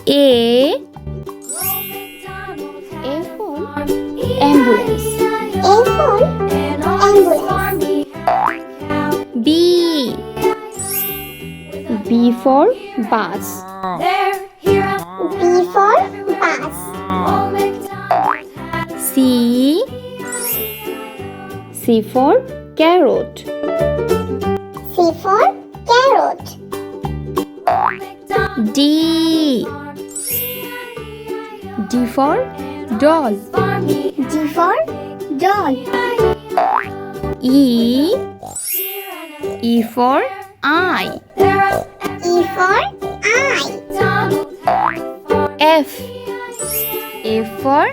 A for ambulance. A for ambulance. B for bus. B for bus. C for carrot. C for carrot. D for doll. D for doll. E for eye. E for eye. F for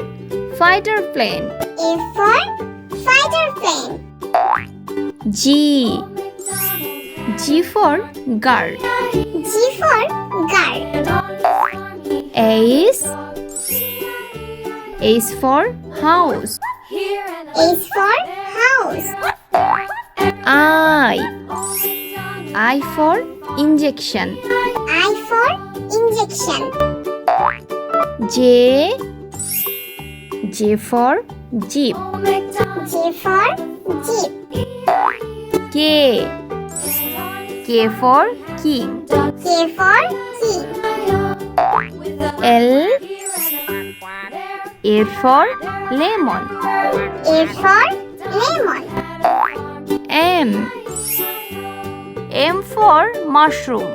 fighter plane. F for fighter plane. G for guard. G for guard. H for house. H for house. I for injection. I for injection. J for jeep. J for jeep. K for king. K for king. L for lemon. A for lemon. M for mushroom.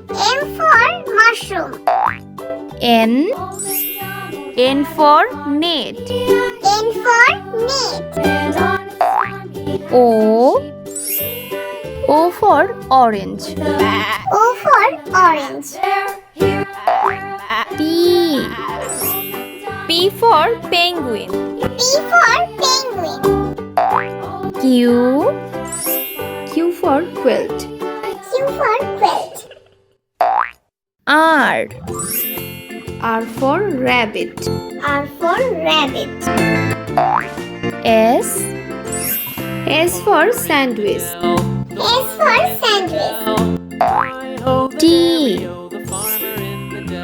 M for mushroom. N for net. N for net. O for orange. O for orange. P for penguin. P for penguin. Q for quilt. Q for quilt. R for rabbit. R for rabbit. S for sandwich. S for sandwich.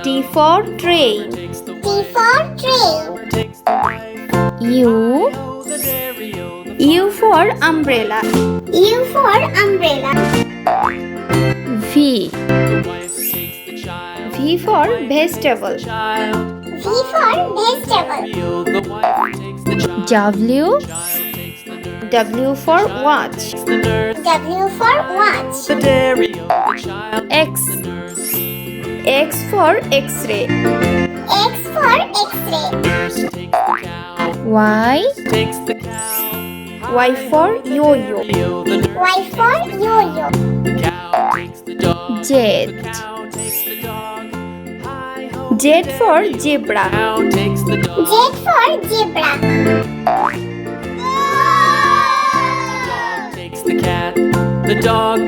T for train. T for train. U for umbrella. U for umbrella. V for vegetable. V for vegetable. W for watch. W for watch. X for x-ray. X for x-ray. Y for yo-yo. Y for yo-yo. Z for zebra. Z for zebra. The dog